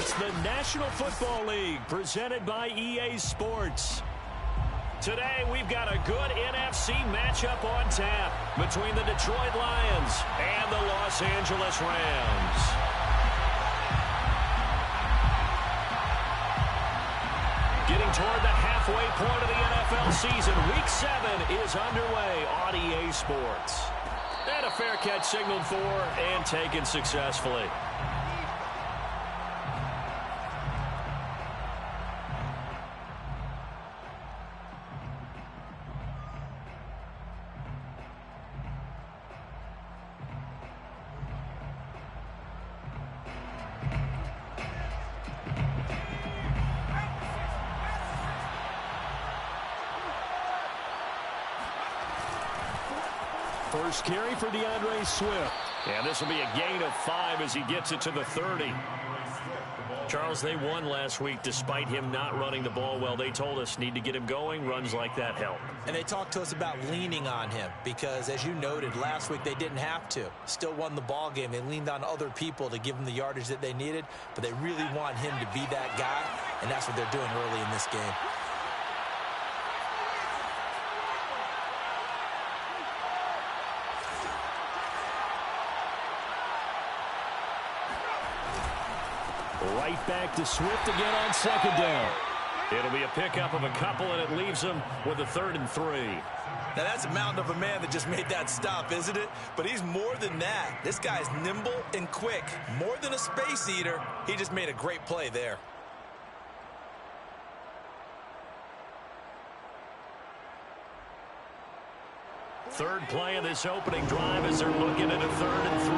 It's the National Football League presented by EA Sports. Today, we've got a good NFC matchup on tap between the Detroit Lions and the Los Angeles Rams. Getting toward the halfway point of the NFL season, Week 7 is underway on EA Sports. And a fair catch signaled for and taken successfully. first carry for DeAndre Swift. And this will be a gain of 5 as he gets it to the 30. Charles, they won last week despite him not running the ball well. They told us need to get him going. Runs like that help. And they talked to us about leaning on him because, as you noted, last week they didn't have to. Still won the ball game. They leaned on other people to give them the yardage that they needed, but they really want him to be that guy, and that's what they're doing early in this game. Right back to Swift again on second down. It'll be a pickup of a couple, and it leaves him with a 3rd and 3. Now, that's a mountain of a man that just made that stop, isn't it? But he's more than that. This guy's nimble and quick. More than a space eater. He just made a great play there. Third play of this opening drive as they're looking at a 3rd and 3.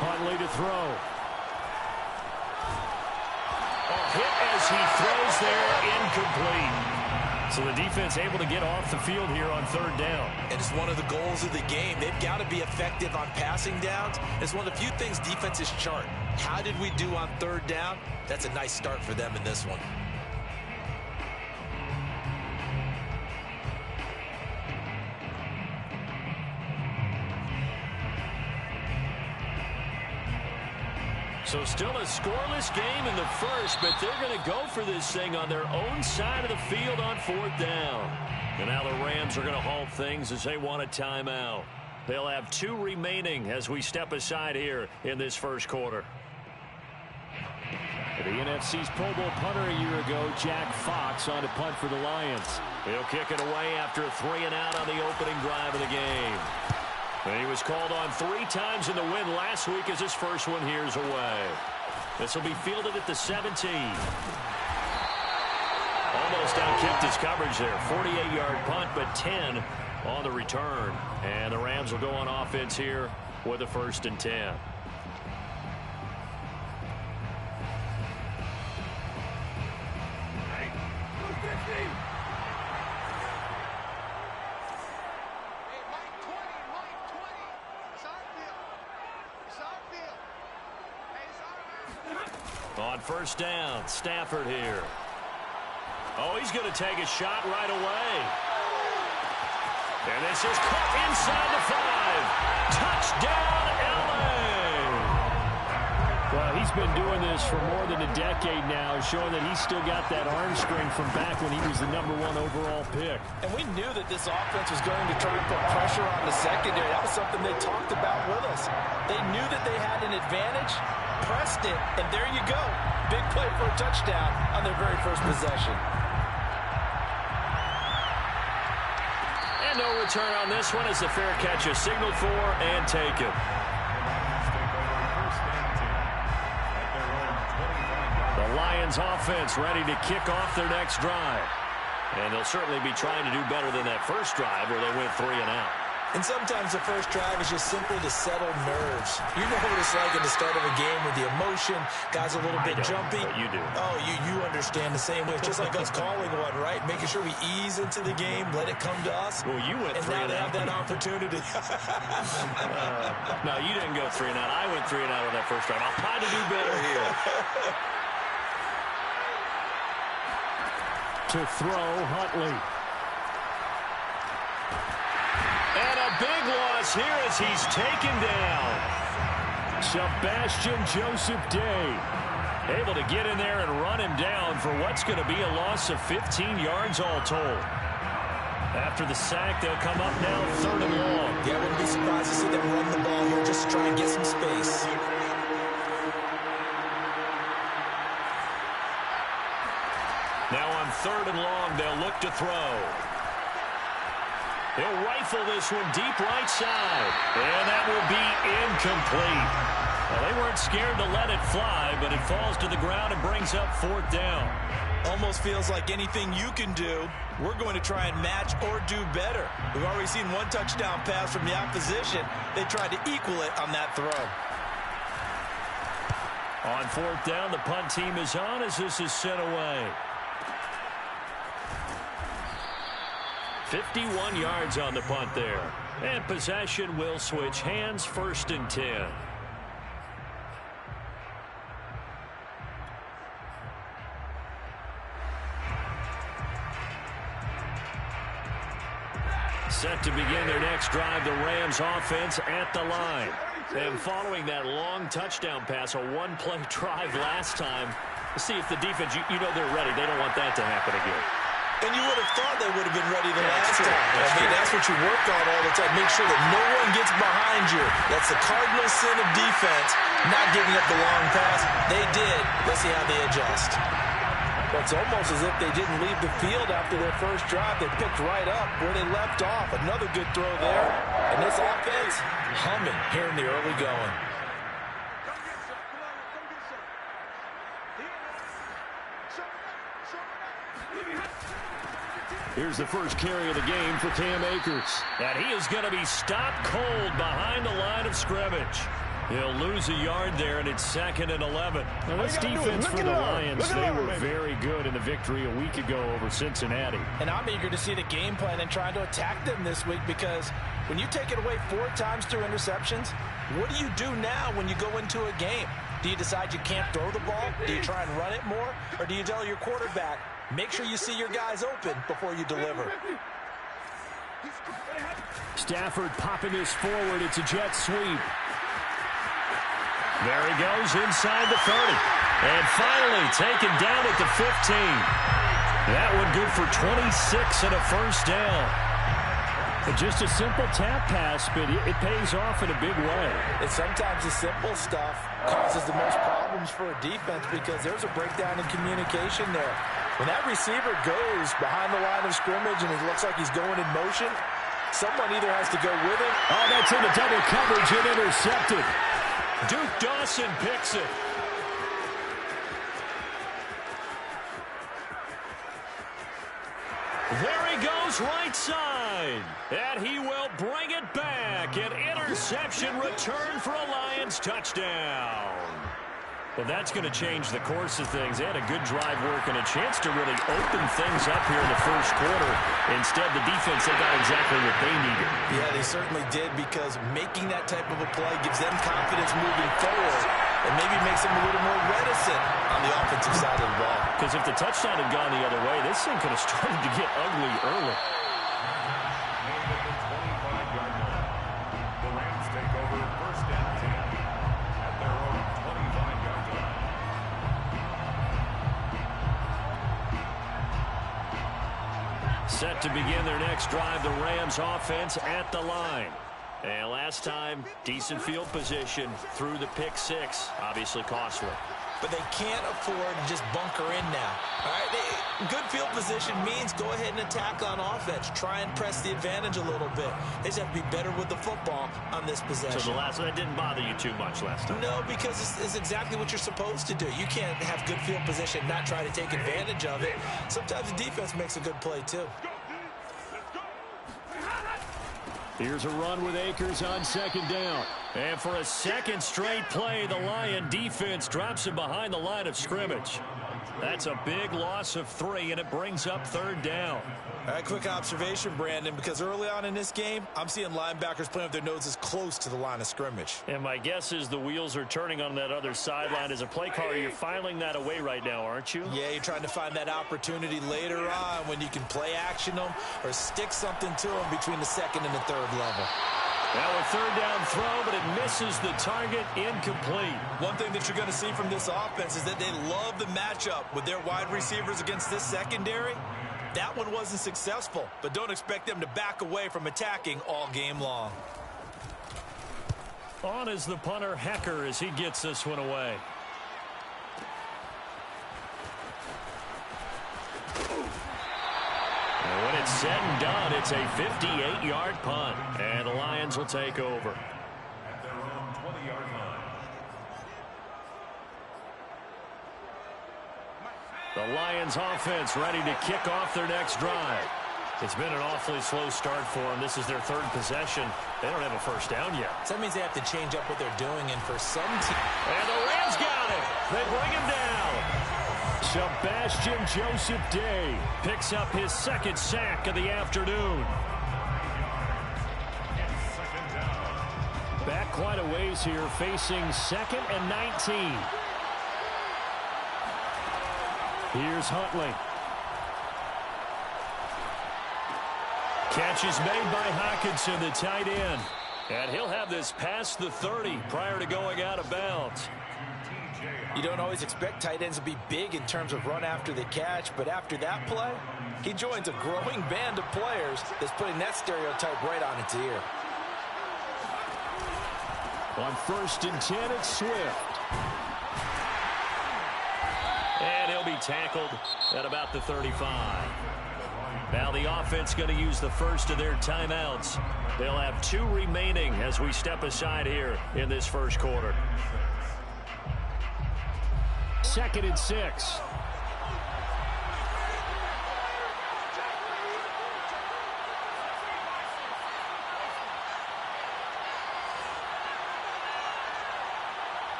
Huntley to throw. Hit as he throws there, incomplete. So the defense able to get off the field here on 3rd down. And it's one of the goals of the game. They've got to be effective on passing downs. It's one of the few things defenses chart. How did we do on 3rd down? That's a nice start for them in this one. So still a scoreless game in the first, but they're going to go for this thing on their own side of the field on 4th down. And now the Rams are going to halt things as they want a timeout. They'll have 2 remaining as we step aside here in this first quarter. The NFC's Pro Bowl punter a year ago, Jack Fox, on to punt for the Lions. He'll kick it away after a 3-and-out on the opening drive of the game. And he was called on 3 times in the win last week as his first one here's away. This will be fielded at the 17. Almost outkicked his coverage there. 48-yard punt, but 10 on the return. And the Rams will go on offense here with a 1st and 10. On 1st down, Stafford here. Oh, he's going to take a shot right away. And this is caught inside the 5. Touchdown, L.A. Well, he's been doing this for more than a decade now, showing that he's still got that arm strength from back when he was the #1 overall pick. And we knew that this offense was going to try and put pressure on the secondary. That was something they talked about with us. They knew that they had an advantage, pressed it, and there you go. Big play for a touchdown on their very first possession. And no return on this one as the fair catch is signaled for and taken. The Lions offense ready to kick off their next drive. And they'll certainly be trying to do better than that first drive where they went 3-and-out. And sometimes the first drive is just simply to settle nerves. You know what it's like at the start of a game with the emotion. Guys a little bit jumpy. But you do. Oh, you understand the same way. It's just like us calling one, right? Making sure we ease into the game, let it come to us. Well, you went 3-and-out. And now they have that opportunity. No, you didn't go 3-and-out. I went 3-and-out on that first drive. I'll try to do better here. To throw, Huntley. And a big loss here as he's taken down. Sebastian Joseph Day able to get in there and run him down for what's going to be a loss of 15 yards all told. After the sack, they'll come up now 3rd and long. Yeah, I wouldn't be surprised to see them run the ball here just to try and get some space. Now on 3rd and long, they'll look to throw. They'll rifle this one deep right side. And that will be incomplete. Well, they weren't scared to let it fly, but it falls to the ground and brings up 4th down. Almost feels like anything you can do, we're going to try and match or do better. We've already seen 1 touchdown pass from the opposition. They tried to equal it on that throw. On 4th down, the punt team is on as this is sent away. 51 yards on the punt there. And possession will switch hands, 1st and 10. Set to begin their next drive, the Rams offense at the line. And following that long touchdown pass, a one-play drive last time, let's see if the defense, you know they're ready. They don't want that to happen again. And you would have thought they would have been ready the last time. That's what you work on all the time. Make sure that no one gets behind you. That's the cardinal sin of defense, not giving up the long pass. They did. Let's see how they adjust. Well, it's almost as if they didn't leave the field after their first drive. They picked right up where they left off. Another good throw there. And this offense humming here in the early going. Here's the first carry of the game for Cam Akers. And he is going to be stopped cold behind the line of scrimmage. He'll lose a yard there, and it's 2nd and 11. Now, this defense for the Lions, they were very good in the victory a week ago over Cincinnati. And I'm eager to see the game plan and trying to attack them this week, because when you take it away 4 times through interceptions, what do you do now when you go into a game? Do you decide you can't throw the ball? Do you try and run it more? Or do you tell your quarterback, make sure you see your guys open before you deliver? Stafford popping this forward. It's a jet sweep. There he goes inside the 30. And finally taken down at the 15. That one good for 26 and a first down. Just a simple tap pass, but it pays off in a big way. And sometimes the simple stuff causes the most problems for a defense, because there's a breakdown in communication there. When that receiver goes behind the line of scrimmage and it looks like he's going in motion, someone either has to go with him. Oh, that's in the double coverage and intercepted. Duke Dawson picks it. There he goes right side. And he will bring it back. An interception return for a Lions touchdown. Well, that's going to change the course of things. They had a good drive work and a chance to really open things up here in the first quarter. Instead, the defense, they got exactly what they needed. Yeah, they certainly did, because making that type of a play gives them confidence moving forward and maybe makes them a little more reticent on the offensive side of the ball. Because if the touchdown had gone the other way, this thing could have started to get ugly early. Set to begin their next drive, the Rams offense at the line. And last time, decent field position through the pick 6. Obviously costly. But they can't afford to just bunker in now. All right, good field position means go ahead and attack on offense. Try and press the advantage a little bit. They just have to be better with the football on this possession. So that didn't bother you too much last time? No, because it's exactly what you're supposed to do. You can't have good field position, not try to take advantage of it. Sometimes the defense makes a good play too. Here's a run with Akers on 2nd down. And for a second straight play, the Lion defense drops him behind the line of scrimmage. That's a big loss of 3, and it brings up 3rd down. All right, quick observation, Brandon, because early on in this game, I'm seeing linebackers playing with their noses close to the line of scrimmage. And my guess is the wheels are turning on that other sideline. As a play caller, you're filing that away right now, aren't you? Yeah, you're trying to find that opportunity later on when you can play action them or stick something to them between the 2nd and the 3rd level. Now a 3rd down throw, but it misses the target, incomplete. One thing that you're going to see from this offense is that they love the matchup with their wide receivers against this secondary. That one wasn't successful, but don't expect them to back away from attacking all game long. On is the punter, Hecker, as he gets this one away. And when it's said and done, it's a 58-yard punt, and the Lions will take over. At their own 20-yard line. The Lions offense ready to kick off their next drive. It's been an awfully slow start for them. This is their 3rd possession. They don't have a first down yet. So that means they have to change up what they're doing, and for some teams. And the Rams got it. They bring him down. Sebastian Joseph Day picks up his second sack of the afternoon. Back quite a ways here, facing 2nd and 19. Here's Huntley. Catch is made by Hockenson, the tight end. And he'll have this past the 30 prior to going out of bounds. You don't always expect tight ends to be big in terms of run after the catch, but after that play, he joins a growing band of players that's putting that stereotype right on its ear. On 1st and 10, it's Swift. And he'll be tackled at about the 35. Now the offense going to use the first of their timeouts. They'll have 2 remaining as we step aside here in this first quarter. 2nd and 6.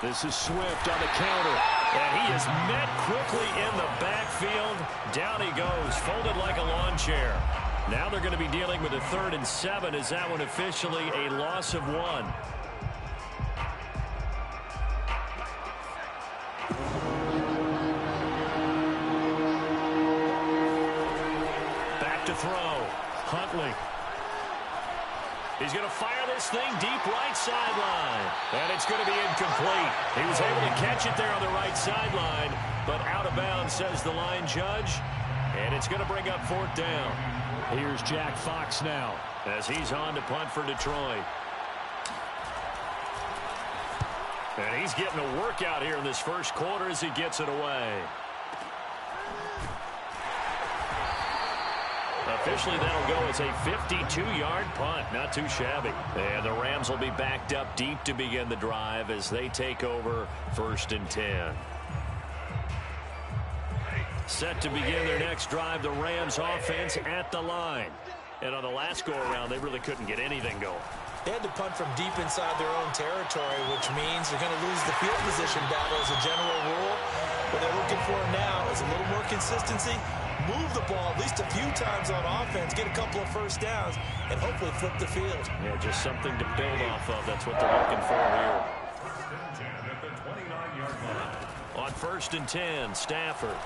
This is Swift on the counter. And he is met quickly in the backfield. Down he goes, folded like a lawn chair. Now they're going to be dealing with a 3rd and 7. Is that one officially a loss of 1? Back to throw. Huntley. He's going to fire this thing deep right sideline. And it's going to be incomplete. He was able to catch it there on the right sideline, but out of bounds, says the line judge. And it's going to bring up 4th down. Here's Jack Fox now as he's on to punt for Detroit. And he's getting a workout here in this first quarter as he gets it away. Officially, that'll go as a 52-yard punt. Not too shabby. And the Rams will be backed up deep to begin the drive as they take over 1st and 10. Set to begin their next drive, the Rams offense at the line. And on the last go-around, they really couldn't get anything going. They had to punt from deep inside their own territory, which means they're going to lose the field position battle as a general rule. What they're looking for now is a little more consistency. Move the ball at least a few times on offense, get a couple of first downs, and hopefully flip the field. Yeah, just something to build off of. That's what they're looking for here. On 1st and 10, Stafford.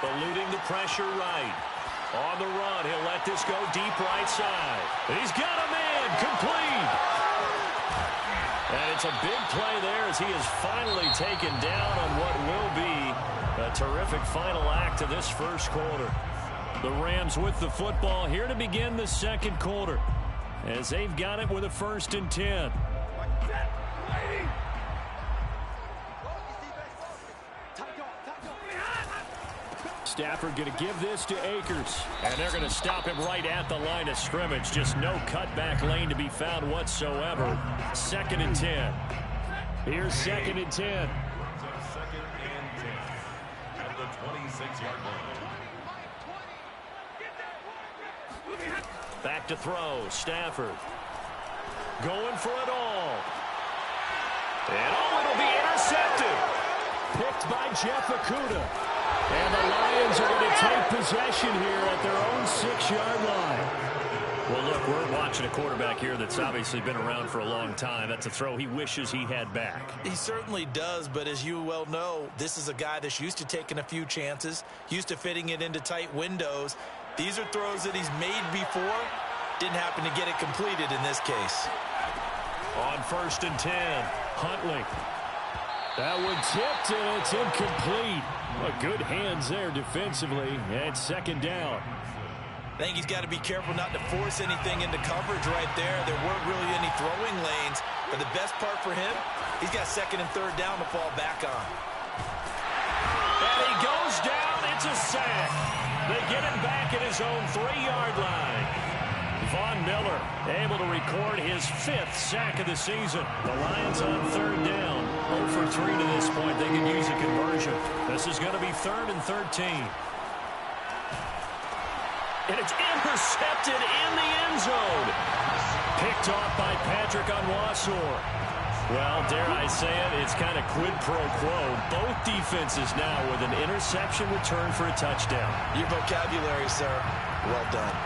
Eluding the pressure right. On the run, he'll let this go deep right side. He's got a man, complete. And it's a big play there as he is finally taken down on what will be a terrific final act of this first quarter. The Rams with the football here to begin the second quarter as they've got it with a 1st and 10. Stafford going to give this to Akers. And they're going to stop him right at the line of scrimmage. Just no cutback lane to be found whatsoever. 2nd and 10. Here's 2nd and 10. At the 26-yard line. Back to throw. Stafford. Going for it all. And it'll be intercepted. Picked by Jeff Okudah. And the Lions are going to take possession here at their own 6-yard line. Well, look, we're watching a quarterback here that's obviously been around for a long time. That's a throw he wishes he had back. He certainly does, but as you well know, this is a guy that's used to taking a few chances, used to fitting it into tight windows. These are throws that he's made before. Didn't happen to get it completed in this case. On 1st and 10, Huntley. That one tipped, and it's incomplete. Well, good hands there defensively, and 2nd down. I think he's got to be careful not to force anything into coverage right there. There weren't really any throwing lanes, but the best part for him, he's got 2nd and 3rd down to fall back on. And he goes down. It's a sack. They get him back at his own 3-yard line. Von Miller able to record his 5th sack of the season. The Lions on 3rd down. 0 for 3 to this point. They could use a conversion. This is going to be 3rd and 13. And it's intercepted in the end zone. Picked off by Patrick Onwuasor. Well, dare I say it, it's kind of quid pro quo. Both defenses now with an interception return for a touchdown. Your vocabulary, sir. Well done.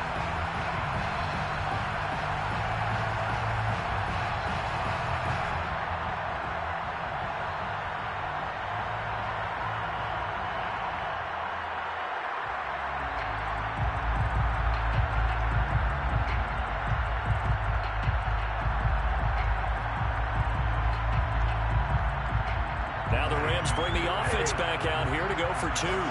Now the Rams bring the offense back out here to go for two.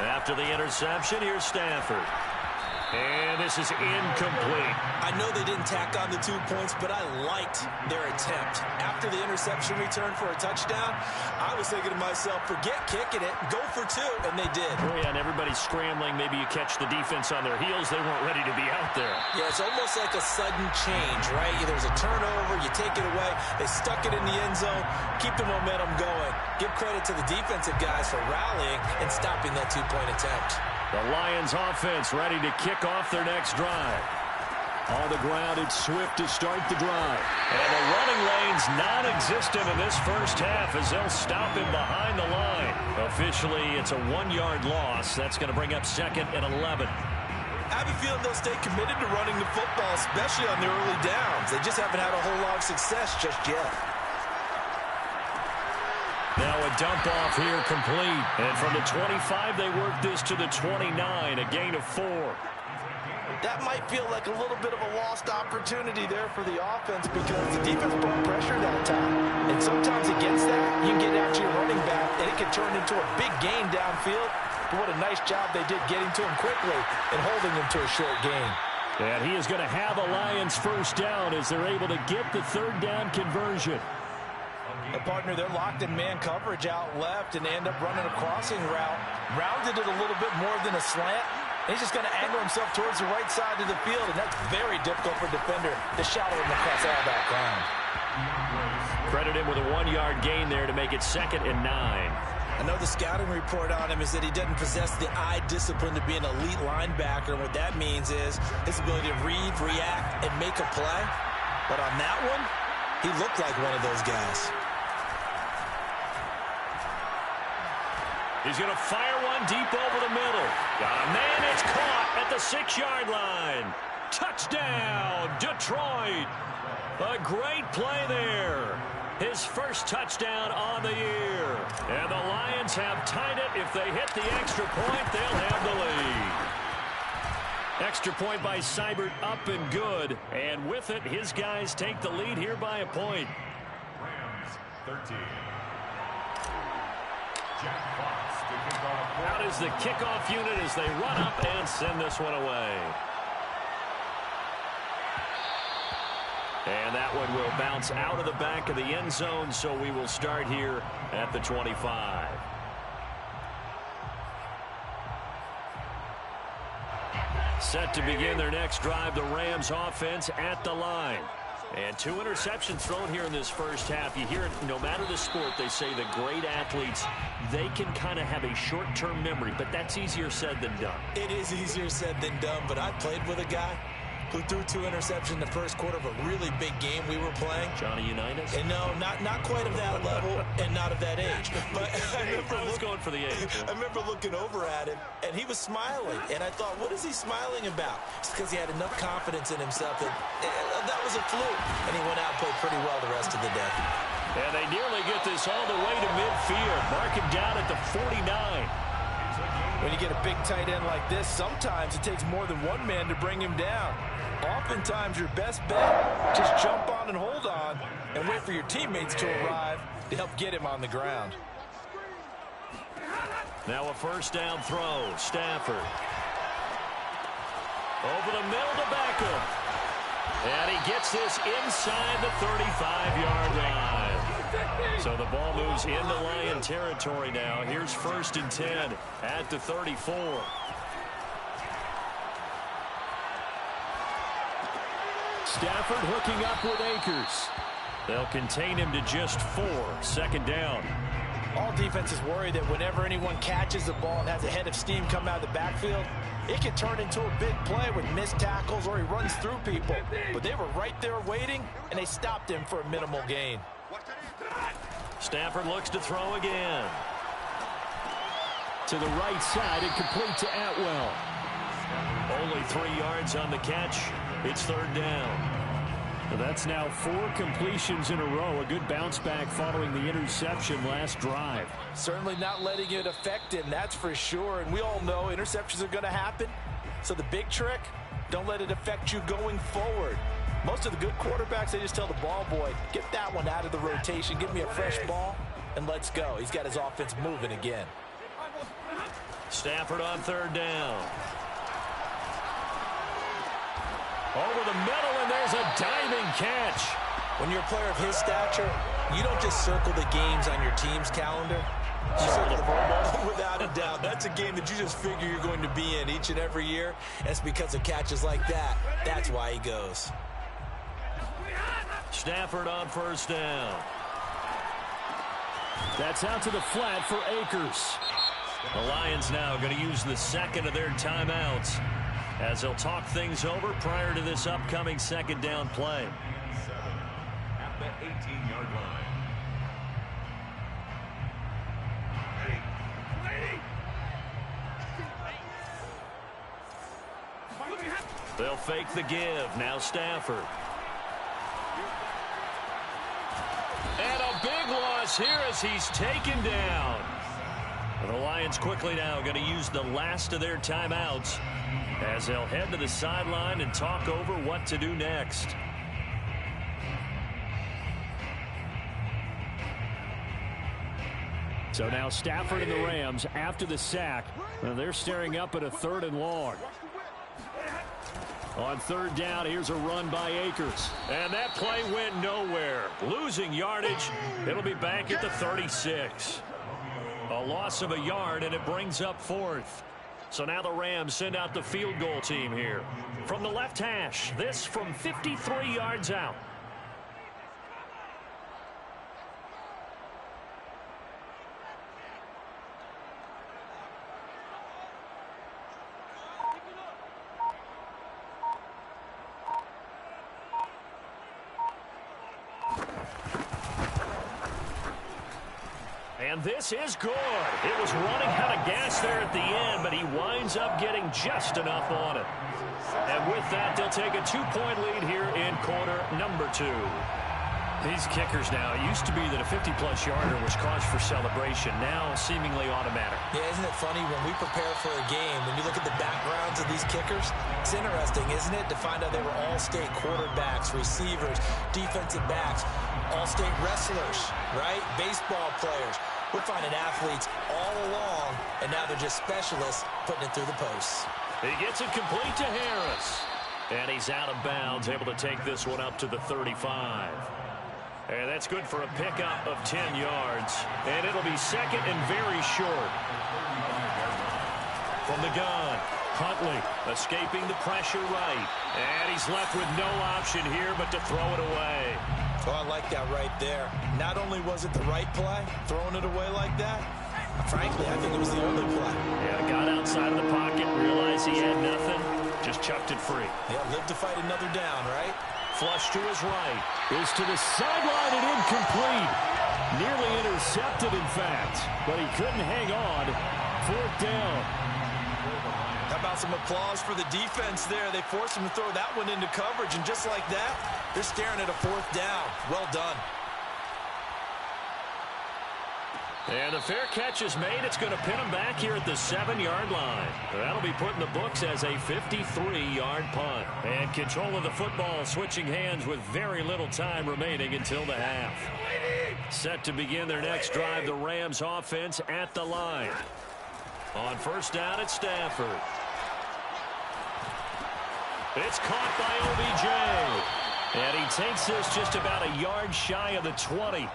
After the interception, here's Stafford. And this is incomplete. I know they didn't tack on the 2 points, but I liked their attempt. After the interception return for a touchdown, I was thinking to myself, forget kicking it, go for two, and they did. Oh, yeah, and everybody's scrambling. Maybe you catch the defense on their heels. They weren't ready to be out there. Yeah, it's almost like a sudden change, right? There's a turnover, you take it away, they stuck it in the end zone, keep the momentum going. Give credit to the defensive guys for rallying and stopping that 2-point attempt. The Lions offense ready to kick off their next drive. On the ground, it's Swift to start the drive. And the running lane's non-existent in this first half as they'll stop him behind the line. Officially, it's a 1-yard loss. That's going to bring up 2nd and 11. I have a feeling they'll stay committed to running the football, especially on the early downs. They just haven't had a whole lot of success just yet. Now a dump off here complete. And from the 25, they work this to the 29, a gain of 4. That might feel like a little bit of a lost opportunity there for the offense because the defense put pressure that time. And sometimes against that, you can get after your running back, and it can turn into a big gain downfield. But what a nice job they did getting to him quickly and holding him to a short gain. And he is going to have a Lions first down as they're able to get the 3rd down conversion. And partner, they're locked in man coverage out left, and they end up running a crossing route. Rounded it a little bit more than a slant. He's just going to angle himself towards the right side of the field, and that's very difficult for a defender to shadow him across all that ground. Credit him with a 1-yard gain there to make it 2nd and 9. I know the scouting report on him is that he doesn't possess the eye discipline to be an elite linebacker. And what that means is his ability to read, react, and make a play. But on that one, he looked like one of those guys. He's going to fire one deep over the middle. Got a man, it's caught at the 6-yard line. Touchdown, Detroit. A great play there. His first touchdown on the year. And the Lions have tied it. If they hit the extra point, they'll have the lead. Extra point by Seibert, up and good. And with it, his guys take the lead here by a point. Rams 13. Jack Fox to kick off. Out is the kickoff unit as they run up and send this one away. And that one will bounce out of the back of the end zone, so we will start here at the 25. Set to begin their next drive, the Rams offense at the line. And 2 interceptions thrown here in this first half. You hear it, no matter the sport, they say the great athletes, they can kind of have a short-term memory, but that's easier said than done. It is easier said than done, but I played with a guy who threw 2 interceptions in the first quarter of a really big game we were playing. Johnny Unitas? And no, not quite of that level and not of that age. But I was going for the age. I remember looking over at him, and he was smiling. And I thought, what is he smiling about? It's because he had enough confidence in himself that that was a fluke. And he went out and played pretty well the rest of the day. And they nearly get this all the way to midfield. Mark him down at the 49. When you get a big tight end like this, sometimes it takes more than one man to bring him down. Oftentimes, your best bet, just jump on and hold on and wait for your teammates to arrive to help get him on the ground. Now a first down throw. Stafford. Over the middle to Beckham. And he gets this inside the 35-yard line. So the ball moves into Lion territory now. Here's 1st and 10 at the 34. Stafford hooking up with Akers. They'll contain him to just 4. 2nd down. All defenses worry that whenever anyone catches the ball and has a head of steam come out of the backfield, it can turn into a big play with missed tackles or he runs through people. But they were right there waiting, and they stopped him for a minimal gain. Stafford looks to throw again. To the right side and complete to Atwell. Only 3 yards on the catch. It's third down. That's now 4 completions in a row. A good bounce back following the interception last drive. Certainly not letting it affect him, that's for sure. And we all know interceptions are going to happen. So the big trick, don't let it affect you going forward. Most of the good quarterbacks, they just tell the ball boy, get that one out of the rotation, give me a fresh ball, and let's go. He's got his offense moving again. Stafford on third down. Over the middle, and there's a diving catch. When you're a player of his stature, you don't just circle the games on your team's calendar. You circle the Pro Bowl. Without a doubt. That's a game that you just figure you're going to be in each and every year. And it's because of catches like that. That's why he goes. Stafford on first down. That's out to the flat for Akers. The Lions now going to use the second of their timeouts as they'll talk things over prior to this upcoming second down play. 7 at the 18-yard line. They'll fake the give. Now Stafford. And a big loss here as he's taken down. The Lions quickly now going to use the last of their timeouts as they'll head to the sideline and talk over what to do next. So now Stafford and the Rams after the sack. They're staring up at a 3rd and long. On third down, here's a run by Akers. And that play went nowhere. Losing yardage. It'll be back at the 36. A loss of a yard, and it brings up 4th. So now the Rams send out the field goal team here. From the left hash, this from 53 yards out. And this is good. It was running out of gas there at the end, but he winds up getting just enough on it. And with that, they'll take a 2-point lead here in quarter number 2. These kickers now, it used to be that a 50-plus yarder was cause for celebration. Now seemingly automatic. Yeah, isn't it funny when we prepare for a game, when you look at the backgrounds of these kickers, it's interesting, isn't it, to find out they were all-state quarterbacks, receivers, defensive backs, all-state wrestlers, right? Baseball players. We're finding athletes all along, and now they're just specialists putting it through the posts. He gets it complete to Harris. And he's out of bounds, able to take this one up to the 35. And that's good for a pickup of 10 yards. And it'll be second and very short. From the gun, Huntley escaping the pressure right. And he's left with no option here but to throw it away. Oh, I like that right there. Not only was it the right play, throwing it away like that, frankly, I think it was the only play. Yeah, got outside of the pocket, realized he had nothing, just chucked it free. Yeah, live to fight another down, right? Flush to his right. Is to the sideline and incomplete. Nearly intercepted, in fact, but he couldn't hang on. 4th down. How about some applause for the defense there? They forced him to throw that one into coverage, and just like that, they're staring at a 4th down. Well done. And the fair catch is made. It's going to pin him back here at the 7-yard line. That'll be put in the books as a 53-yard punt. And control of the football switching hands with very little time remaining until the half. Set to begin their next drive, the Rams offense at the line. On first down, it's Stafford. It's caught by OBJ. And he takes this just about a yard shy of the 20.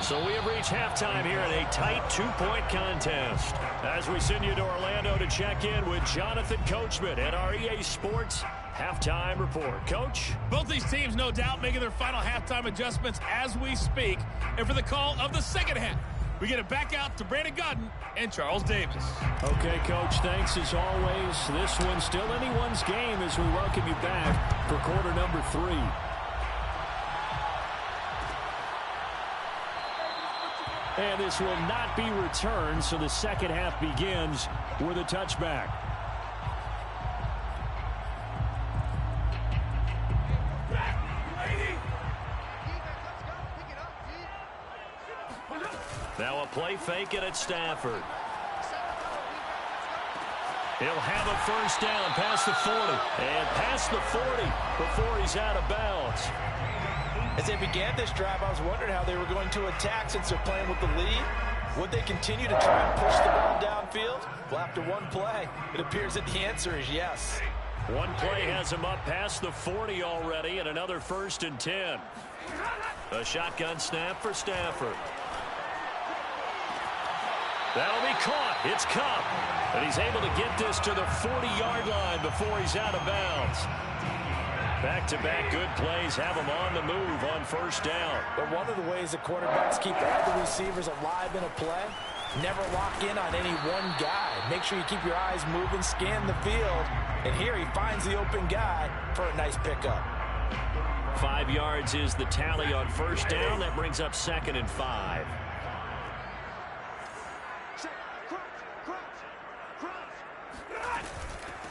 So we have reached halftime here in a tight 2-point contest. As we send you to Orlando to check in with Jonathan Coachman at our EA Sports Halftime Report. Coach? Both these teams, no doubt, making their final halftime adjustments as we speak. And for the call of the second half, We get it back out to Brandon Gaudin and Charles Davis. Okay, Coach, thanks as always. This one's still anyone's game as we welcome you back for quarter number 3. And this will not be returned, so the second half begins with a touchback. Now a play fake it at Stafford. He'll have a first down past the 40. And past the 40 before he's out of bounds. As they began this drive, I was wondering how they were going to attack since they're playing with the lead. Would they continue to try and push the ball downfield? Well, after one play, it appears that the answer is yes. One play has him up past the 40 already, and another 1st and 10. A shotgun snap for Stafford. That'll be caught. It's Kupp. And he's able to get this to the 40-yard line before he's out of bounds. Back-to-back good plays have him on the move on first down. But one of the ways that quarterbacks keep all the receivers alive in a play, never lock in on any one guy. Make sure you keep your eyes moving, scan the field. And here he finds the open guy for a nice pickup. 5 yards is the tally on first down. That brings up 2nd and 5.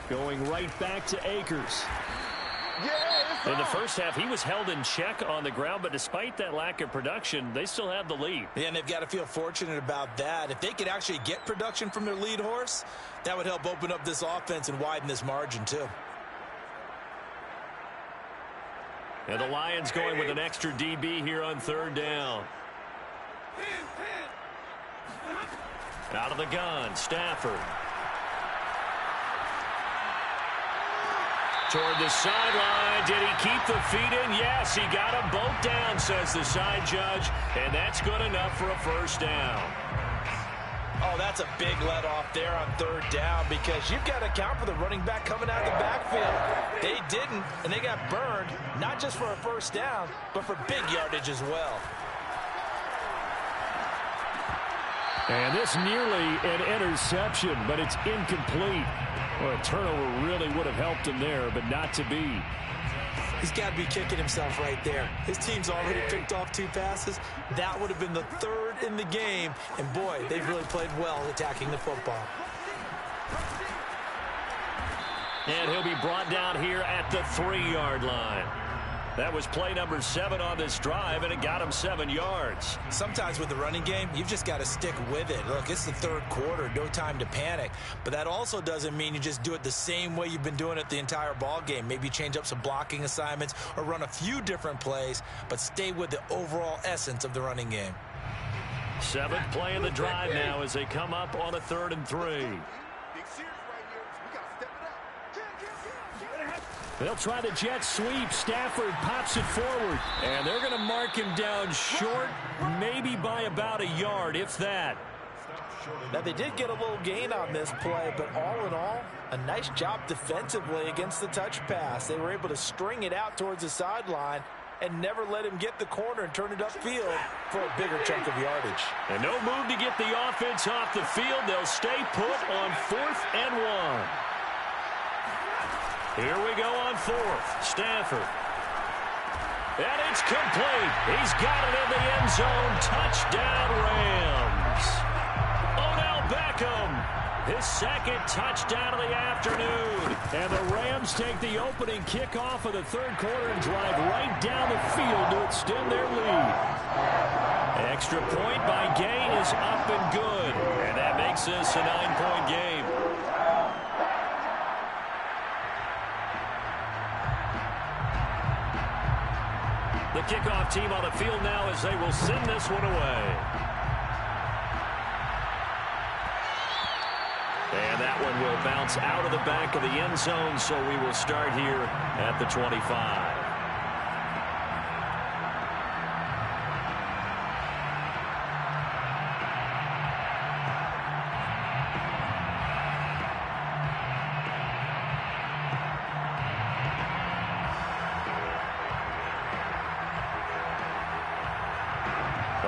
Going right back to Akers. In the first half, he was held in check on the ground, but despite that lack of production, they still have the lead. Yeah, and they've got to feel fortunate about that. If they could actually get production from their lead horse, that would help open up this offense and widen this margin, too. And the Lions going with an extra DB here on 3rd down. Out of the gun, Stafford. Toward the sideline. Did he keep the feet in? Yes, he got them both down, says the side judge. And that's good enough for a first down. Oh, that's a big let off there on 3rd down because you've got to account for the running back coming out of the backfield. They didn't, and they got burned, not just for a first down, but for big yardage as well. And this nearly an interception, but it's incomplete. Well, a turnover really would have helped him there, but not to be. He's got to be kicking himself right there. His team's already picked off 2 passes. That would have been the 3rd in the game. And, boy, they've really played well attacking the football. And he'll be brought down here at the 3-yard line. That was play number 7 on this drive, and it got him 7 yards. Sometimes with the running game, you've just got to stick with it. Look, it's the 3rd quarter, no time to panic. But that also doesn't mean you just do it the same way you've been doing it the entire ball game. Maybe change up some blocking assignments or run a few different plays, but stay with the overall essence of the running game. 7th play of the drive now as they come up on a 3rd and 3. They'll try the jet sweep. Stafford pops it forward. And they're going to mark him down short, maybe by about a yard, if that. Now, they did get a little gain on this play, but all in all, a nice job defensively against the touch pass. They were able to string it out towards the sideline and never let him get the corner and turn it upfield for a bigger chunk of yardage. And no move to get the offense off the field. They'll stay put on 4th and 1. Here we go on 4th. Stafford. And it's complete. He's got it in the end zone. Touchdown, Rams. Odell Beckham, his 2nd touchdown of the afternoon. And the Rams take the opening kickoff of the 3rd quarter and drive right down the field to extend their lead. Extra point by Gay is up and good. And that makes this a 9-point game. The kickoff team on the field now as they will send this one away. And that one will bounce out of the back of the end zone, so we will start here at the 25.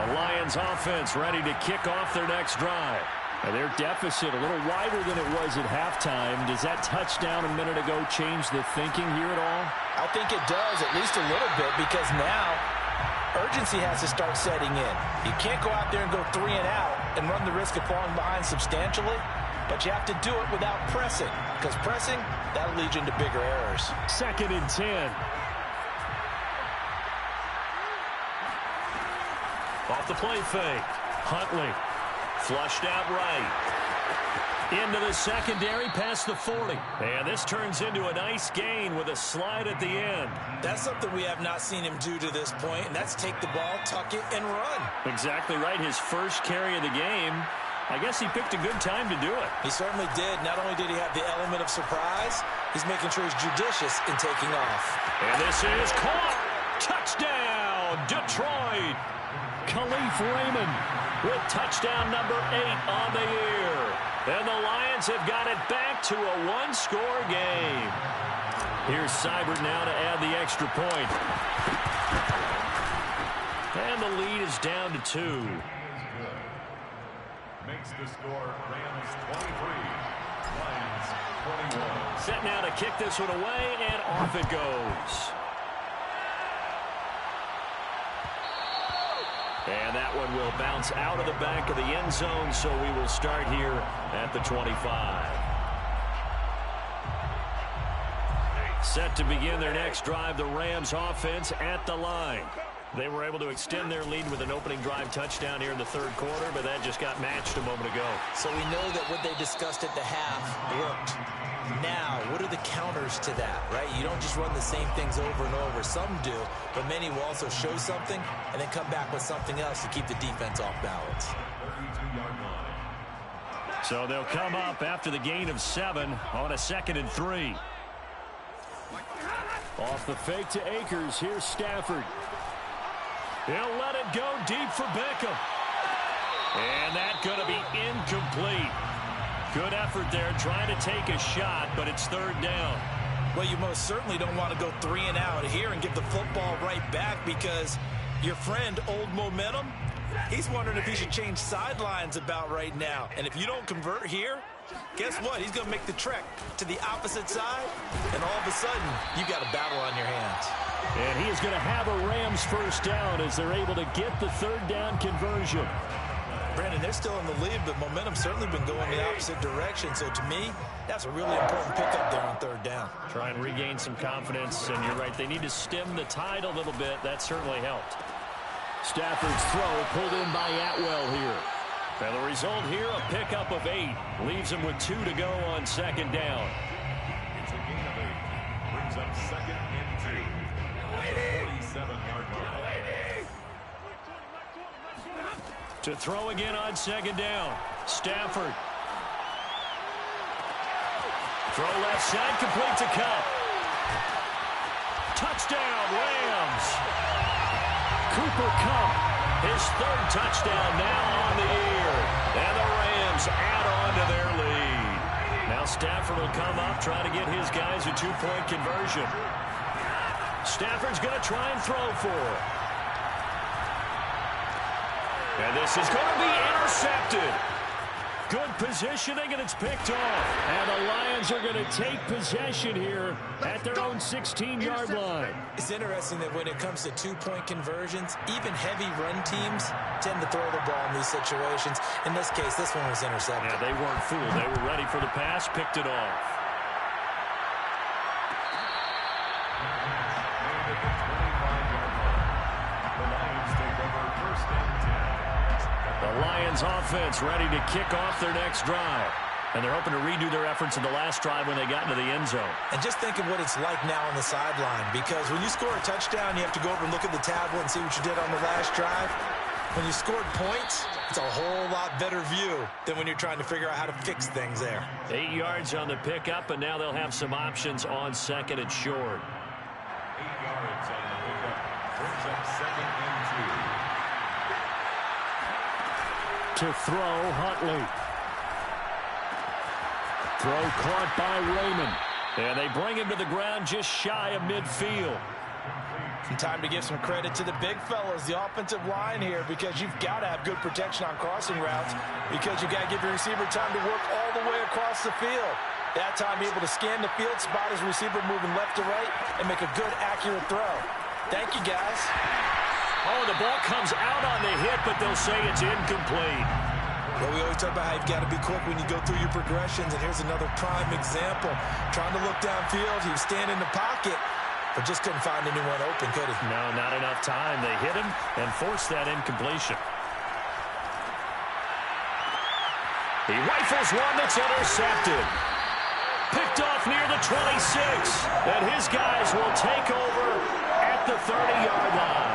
The Lions offense ready to kick off their next drive. And their deficit a little wider than it was at halftime. Does that touchdown a minute ago change the thinking here at all? I think it does, at least a little bit, because now urgency has to start setting in. You can't go out there and go 3 and out and run the risk of falling behind substantially, but you have to do it without pressing, because pressing, that'll lead you into bigger errors. 2nd and 10. Off the play fake. Huntley flushed out right. Into the secondary past the 40. And this turns into a nice gain with a slide at the end. That's something we have not seen him do to this point, and that's take the ball, tuck it, and run. Exactly right. His first carry of the game. I guess he picked a good time to do it. He certainly did. Not only did he have the element of surprise, he's making sure he's judicious in taking off. And this is caught. Touchdown, Detroit. Khalif Raymond with touchdown number 8 on the year. And the Lions have got it back to a 1-score game. Here's Seibert now to add the extra point. And the lead is down to 2. Makes the score Rams 23, Lions 21. Set now to kick this one away, and off it goes. And that one will bounce out of the back of the end zone, so we will start here at the 25. Set to begin their next drive, the Rams offense at the line. They were able to extend their lead with an opening drive touchdown here in the 3rd quarter, but that just got matched a moment ago. So we know that what they discussed at the half worked. Now, what are the counters to that, right? You don't just run the same things over and over. Some do, but many will also show something and then come back with something else to keep the defense off balance. 32-yard line. So they'll come up after the gain of 7 on a 2nd and 3. Off the fake to Akers. Here's Stafford. He'll let it go deep for Beckham. And that's going to be incomplete. Good effort there trying to take a shot, but it's 3rd down. Well, you most certainly don't want to go 3 and out here and give the football right back, because your friend, Old Momentum, he's wondering if he should change sidelines about right now. And if you don't convert here, guess what? He's going to make the trek to the opposite side, and all of a sudden, you've got a battle on your hands. And he is going to have a Rams 1st down as they're able to get the 3rd down conversion. Brandon, they're still in the lead, but momentum's certainly been going the opposite direction. So to me, that's a really important pickup there on 3rd down. Try and regain some confidence, and you're right, they need to stem the tide a little bit. That certainly helped. Stafford's throw pulled in by Atwell here. And the result here, a pickup of 8. Leaves him with 2 to go on 2nd down. It's a gain of 8. Brings up 2nd and 2. 47-yard line. To throw again on 2nd down. Stafford. Throw left side, complete to Kupp. Touchdown, Rams. Cooper Kupp, his 3rd touchdown now on the year. And the Rams add on to their lead. Now Stafford will come up, try to get his guys a 2-point conversion. Stafford's going to try and throw for it. And this is going to be intercepted. Good positioning, and it's picked off. And the Lions are going to take possession here at their own 16-yard line. It's interesting that when it comes to 2-point conversions, even heavy run teams tend to throw the ball in these situations. In this case, this one was intercepted. Yeah, they weren't fooled. They were ready for the pass, picked it off. The Lions offense ready to kick off their next drive. And they're hoping to redo their efforts in the last drive when they got into the end zone. And just think of what it's like now on the sideline, because when you score a touchdown, you have to go over and look at the tablet and see what you did on the last drive. When you scored points, it's a whole lot better view than when you're trying to figure out how to fix things there. 8 yards on the pickup, and now they'll have some options on 2nd and short. 8 yards on the pickup. Brings up 2nd and 2. To throw, Huntley. Throw caught by Raymond. And they bring him to the ground just shy of midfield. And time to give some credit to the big fellas, the offensive line here, because you've got to have good protection on crossing routes because you've got to give your receiver time to work all the way across the field. That time, be able to scan the field, spot his receiver moving left to right, and make a good, accurate throw. Thank you, guys. Oh, the ball comes out on the hit, but they'll say it's incomplete. Well, we always talk about how you've got to be quick when you go through your progressions, and here's another prime example. Trying to look downfield, he was standing in the pocket, but just couldn't find anyone open, could he? No, not enough time. They hit him and forced that incompletion. He rifles one that's intercepted. Picked off near the 26. And his guys will take over at the 30-yard line.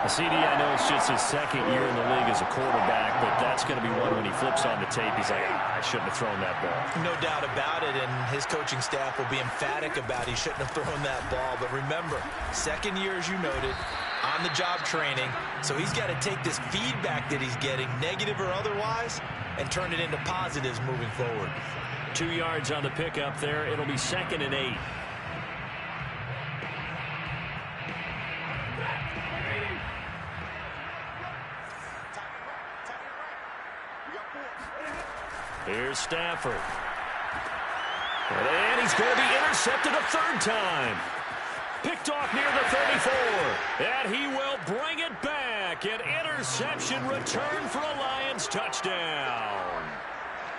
CD, I know it's just his second year in the league as a quarterback, but that's going to be one when he flips on the tape. He's like, I shouldn't have thrown that ball. No doubt about it, and his coaching staff will be emphatic about he shouldn't have thrown that ball. But remember, second year, as you noted, on-the-job training, so he's got to take this feedback that he's getting, negative or otherwise, and turn it into positives moving forward. 2 yards on the pickup there. It'll be 2nd and 8. Here's Stafford. And he's going to be intercepted a third time. Picked off near the 34. And he will bring it back. An interception return for a Lions touchdown.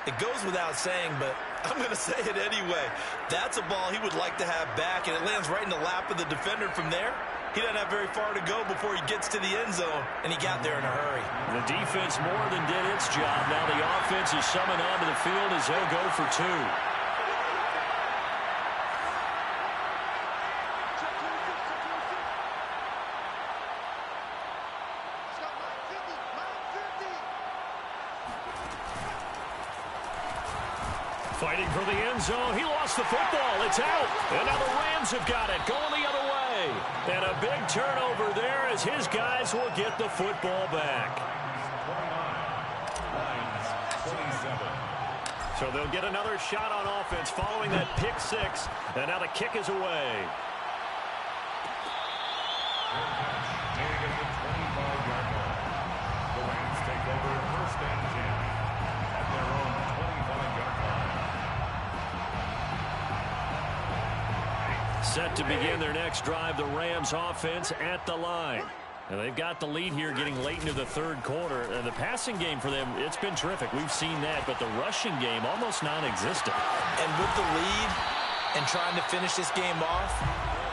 It goes without saying, but I'm going to say it anyway. That's a ball he would like to have back, and it lands right in the lap of the defender from there. He doesn't have very far to go before he gets to the end zone, and he got there in a hurry. The defense more than did its job. Now the offense is summoned onto the field as he'll go for 2. Fighting for the end zone. He lost the football. It's out. And now the Rams have got it. Going the other way. And a big turnover there as his guys will get the football back. 27. So they'll get another shot on offense following that pick 6. And now the kick is away. Taking the 25-yard line. The Rams take over 1st and 10 at their own 25-yard line. Set to begin their next drive, the Rams offense at the line. And they've got the lead here getting late into the 3rd quarter. And the passing game for them, it's been terrific. We've seen that, but the rushing game almost non-existent. And with the lead and trying to finish this game off,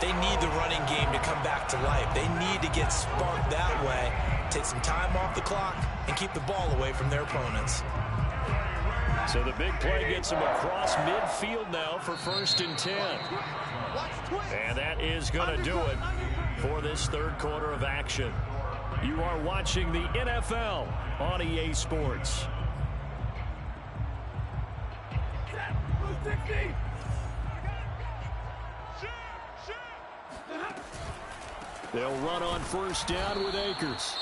they need the running game to come back to life. They need to get sparked that way, take some time off the clock, and keep the ball away from their opponents. So the big play gets them across midfield now for 1st and 10. And that is going to do it for this 3rd quarter of action. You are watching the NFL on EA Sports. They'll run on 1st down with Akers.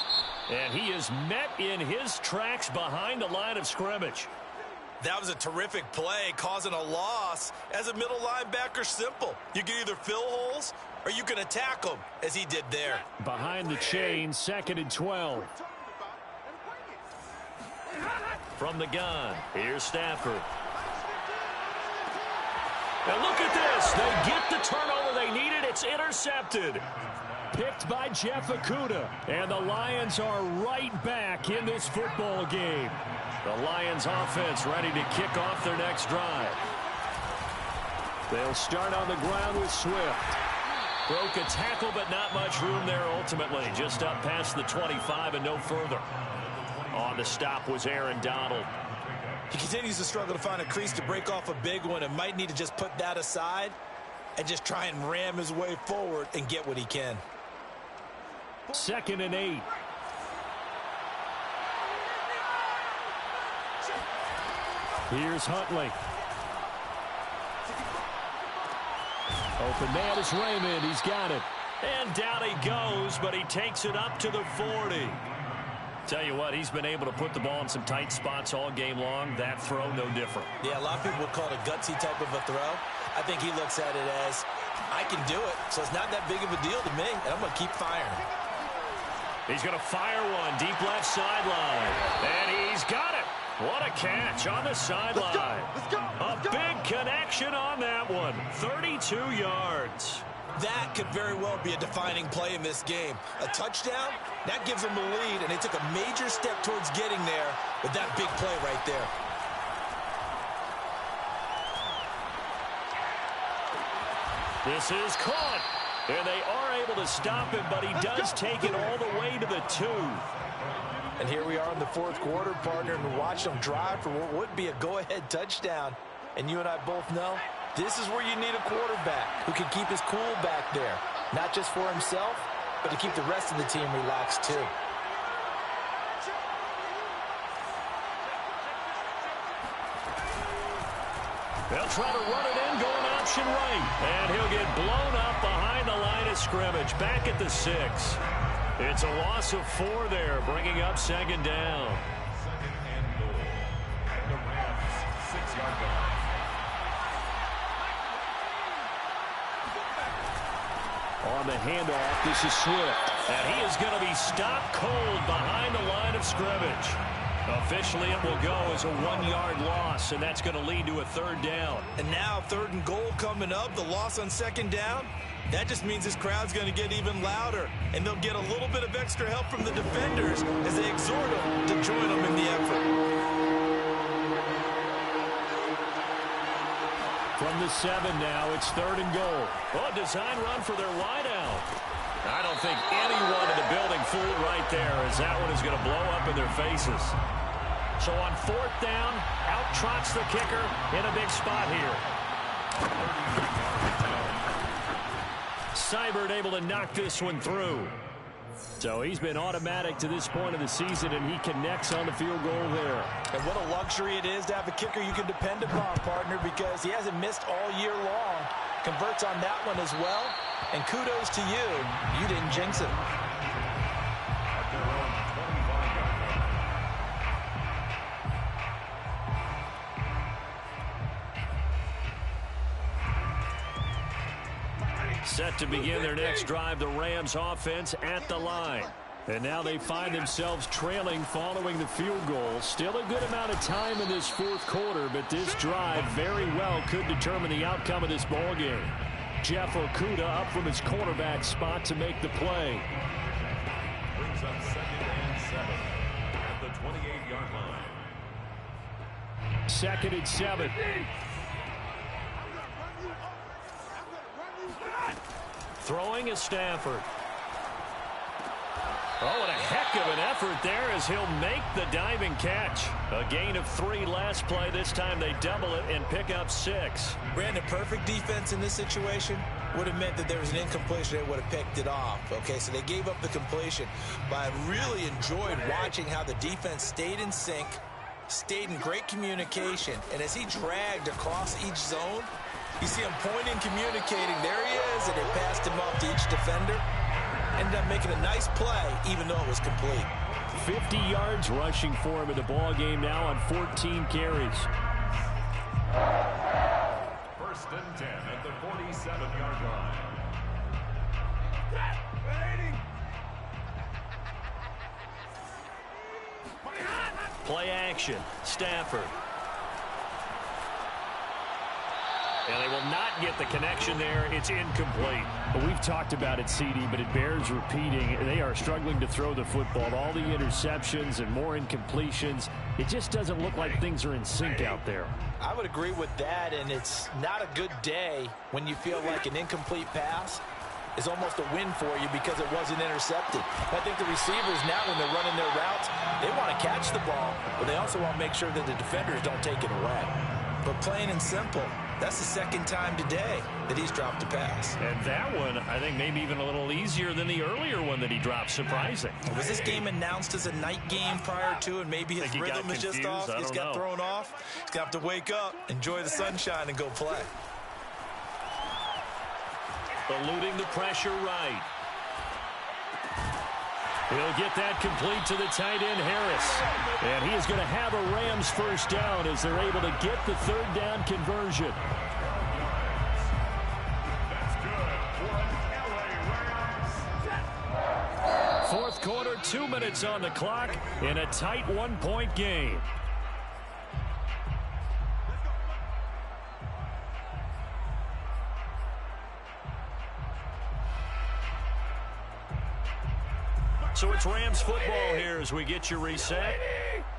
And he is met in his tracks behind the line of scrimmage. That was a terrific play, causing a loss. As a middle linebacker, simple. You can either fill holes or you can attack them, as he did there. Behind the chain, 2nd and 12. From the gun, here's Stafford. Now look at this. They get the turnover they needed. It's intercepted. Picked by Jeff Okudah. And the Lions are right back in this football game. The Lions offense ready to kick off their next drive. They'll start on the ground with Swift. Broke a tackle, but not much room there ultimately. Just up past the 25 and no further. On the stop was Aaron Donald. He continues to struggle to find a crease to break off a big one and might need to just put that aside and just try and ram his way forward and get what he can. 2nd and 8. Here's Huntley. Open man is Raymond. He's got it. And down he goes, but he takes it up to the 40. Tell you what, he's been able to put the ball in some tight spots all game long. That throw, no different. Yeah, a lot of people would call it a gutsy type of a throw. I think he looks at it as, I can do it, so it's not that big of a deal to me, and I'm going to keep firing. He's going to fire one deep left sideline. And he's got it. What a catch on the sideline. A big connection on that one. 32 yards. That could very well be a defining play in this game. A touchdown, that gives them the lead, and they took a major step towards getting there with that big play right there. This is caught. And they are able to stop him, but he does take it all the way to the 2. And here we are in the fourth quarter, partner, and watch them drive for what would be a go-ahead touchdown. And you and I both know this is where you need a quarterback who can keep his cool back there, not just for himself, but to keep the rest of the team relaxed too. They'll try to run it in, going option right. And he'll get blown up behind the line of scrimmage, back at the 6. It's a loss of 4 there, bringing up second down. Second and goal. And the Rams, 6-yard line. On the handoff, this is Swift. And he is going to be stopped cold behind the line of scrimmage. Officially, it will go as a 1-yard loss, and that's going to lead to a third down. And now, third and goal coming up, the loss on second down. That just means this crowd's going to get even louder, and they'll get a little bit of extra help from the defenders as they exhort them to join them in the effort. From the 7 now, it's third and goal. Oh, design run for their wideout. I don't think anyone in the building fooled right there, as that one is going to blow up in their faces. So on fourth down, out trots the kicker in a big spot here. Seibert able to knock this one through. So he's been automatic to this point of the season, and he connects on the field goal there. And what a luxury it is to have a kicker you can depend upon, partner, because he hasn't missed all year long. Converts on that one as well. And kudos to you. You didn't jinx it. At their own 25-yard line. Set to begin their next drive, the Rams offense at the line. And now they find themselves trailing following the field goal. Still a good amount of time in this fourth quarter, but this drive very well could determine the outcome of this ball game. Jeff Okudah up from his cornerback spot to make the play. Brings up 2nd and 7 at the 28-yard line. 2nd and 7. Throwing is Stafford. Oh, and a heck of an effort there as he'll make the diving catch. A gain of 3 last play. This time they double it and pick up 6. Brandon, perfect defense in this situation would have meant that there was an incompletion. They would have picked it off. Okay, so they gave up the completion. But I really enjoyed watching how the defense stayed in sync, stayed in great communication. And as he dragged across each zone, you see him pointing, communicating. There he is, and they passed him off to each defender. Ended up making a nice play, even though it was complete. 50 yards rushing for him in the ball game now on 14 carries. 1st and 10 at the 47-yard line. Play action. Stafford. And they will not get the connection there. It's incomplete. Well, we've talked about it, CD, but it bears repeating. They are struggling to throw the football. All the interceptions and more incompletions. It just doesn't look like things are in sync out there. I would agree with that, and it's not a good day when you feel like an incomplete pass is almost a win for you because it wasn't intercepted. I think the receivers now, when they're running their routes, they want to catch the ball, but they also want to make sure that the defenders don't take it away. But plain and simple, that's the 2nd time today that he's dropped a pass. And that one, I think, maybe even a little easier than the earlier one that he dropped. Surprising. Was this game announced as a night game prior to, and maybe his rhythm is just off? He's got thrown off. He's going to have to wake up, enjoy the sunshine, and go play. Eluding the pressure right. He'll get that complete to the tight end, Harris. And he is going to have a Rams first down as they're able to get the 3rd down conversion. 2 minutes on the clock in a tight one-point game. So it's Rams football here as we get you reset.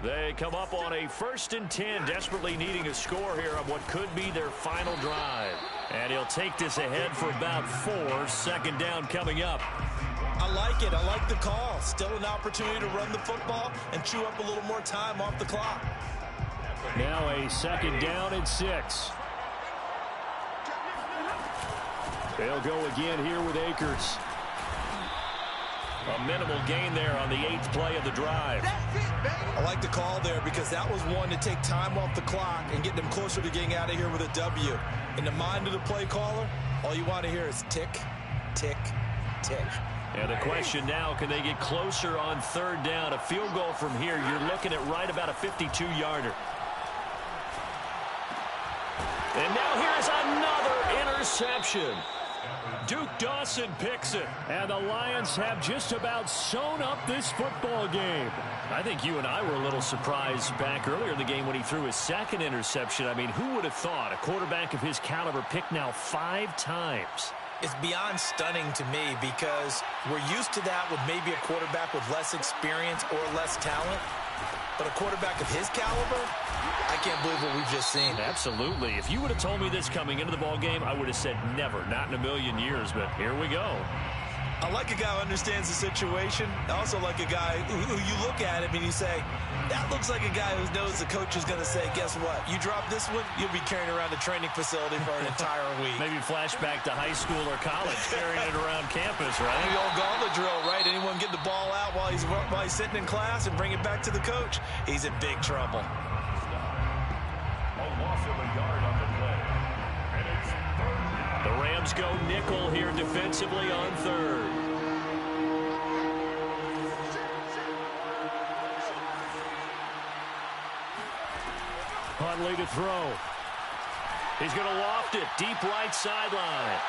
They come up on a 1st and 10, desperately needing a score here on what could be their final drive. And he'll take this ahead for about 4. 2nd down coming up. I like it. I like the call. Still an opportunity to run the football and chew up a little more time off the clock. Now a 2nd down and 6. They'll go again here with Akers. A minimal gain there on the 8th play of the drive. I like the call there because that was one to take time off the clock and get them closer to getting out of here with a W. In the mind of the play caller, all you want to hear is tick, tick, tick. And the question now, can they get closer on 3rd down? A field goal from here, you're looking at right about a 52-yarder. And now here's another interception. Duke Dawson picks it, and the Lions have just about sewn up this football game. I think you and I were a little surprised back earlier in the game when he threw his 2nd interception. I mean, who would have thought a quarterback of his caliber picked now 5 times? It's beyond stunning to me because we're used to that with maybe a quarterback with less experience or less talent. But a quarterback of his caliber, I can't believe what we've just seen. Absolutely. If you would have told me this coming into the ball game, I would have said never, not in a million years, but here we go. I like a guy who understands the situation. I also like a guy who you look at him and you say, that looks like a guy who knows the coach is going to say, guess what? You drop this one, you'll be carrying around the training facility for an entire week. Maybe flashback to high school or college, carrying it around campus, right? The old gauntlet drill, right? Anyone get the ball out while he's sitting in class and bring it back to the coach? He's in big trouble. A loss of a yard on the play. And it's 3rd down. The Rams go nickel here defensively on 3rd. Huntley to throw. He's going to loft it deep right sideline.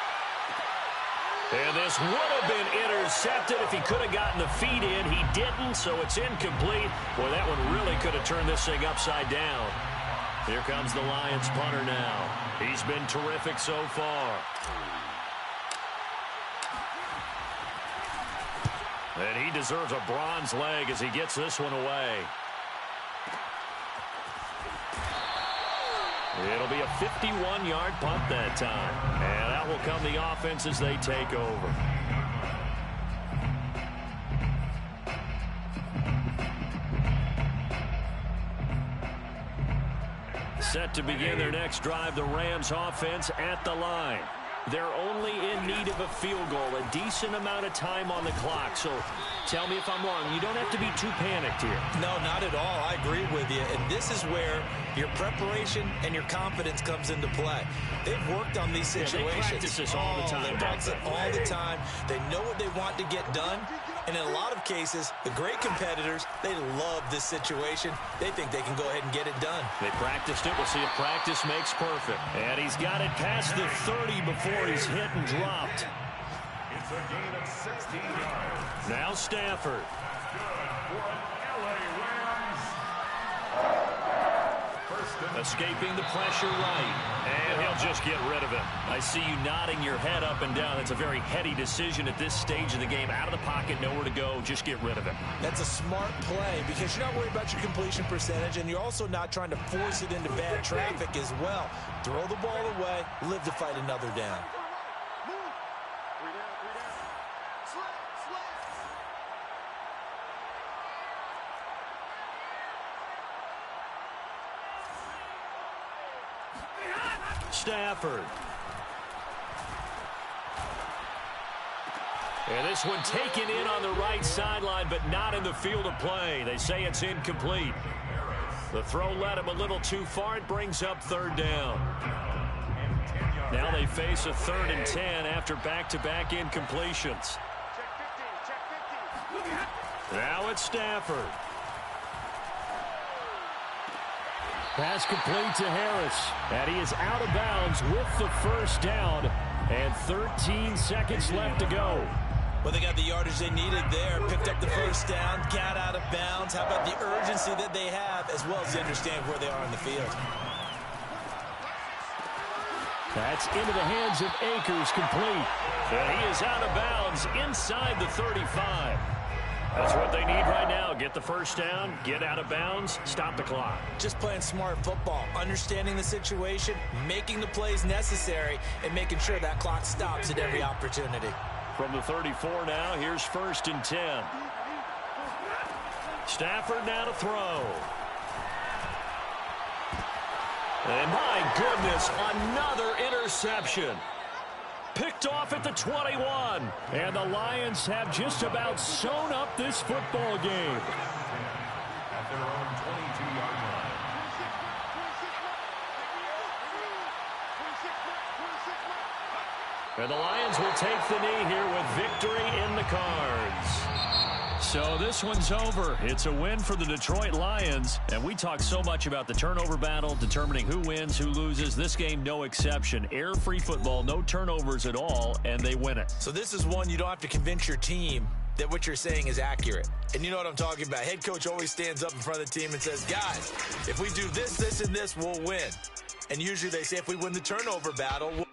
And this would have been intercepted if he could have gotten the feet in. He didn't, so it's incomplete. Boy, that one really could have turned this thing upside down. Here comes the Lions punter now. He's been terrific so far. And he deserves a bronze leg as he gets this one away. It'll be a 51-yard punt that time. And out will come the offense as they take over. Set to begin their next drive, the Rams offense at the line. They're only in need of a field goal, a decent amount of time on the clock. So tell me if I'm wrong. You don't have to be too panicked here. No, not at all. I agree with you. And this is where your preparation and your confidence comes into play. They've worked on these situations. They practice this all the time. They practice it all the time. They know what they want to get done. And in a lot of cases, the great competitors, they love this situation. They think they can go ahead and get it done. They practiced it. We'll see if practice makes perfect. And he's got it past the 30 before he's hit and dropped. It's a gain of 16 yards. Now Stafford. Good for an LA Rams. Escaping the pressure right. And he'll just get rid of him. I see you nodding your head up and down. That's a very heady decision at this stage of the game. Out of the pocket, nowhere to go. Just get rid of him. That's a smart play because you're not worried about your completion percentage, and you're also not trying to force it into bad traffic as well. Throw the ball away, live to fight another down. Stafford. And this one taken in on the right sideline, but not in the field of play. They say it's incomplete. The throw led him a little too far. It brings up 3rd down. Now they face a 3rd and 10 after back-to-back incompletions. Now it's Stafford. Pass complete to Harris. And he is out of bounds with the 1st down. And 13 seconds left to go. Well, they got the yardage they needed there, picked up the first down, got out of bounds. How about the urgency that they have, as well as they understand where they are in the field? That's into the hands of Akers, complete. And he is out of bounds inside the 35. That's what they need right now. Get the first down, get out of bounds, stop the clock. Just playing smart football, understanding the situation, making the plays necessary, and making sure that clock stops at every opportunity. From the 34 now, here's 1st and 10. Stafford now to throw. And my goodness, another interception. Picked off at the 21. And the Lions have just about sewn up this football game. At their own 22-yard line. And the Lions will take the knee here with victory in the cards. So this one's over. It's a win for the Detroit Lions. And we talk so much about the turnover battle, determining who wins, who loses. This game, no exception. Error-free football, no turnovers at all, and they win it. So this is one you don't have to convince your team that what you're saying is accurate. And you know what I'm talking about. Head coach always stands up in front of the team and says, guys, if we do this, this, and this, we'll win. And usually they say if we win the turnover battle, we'll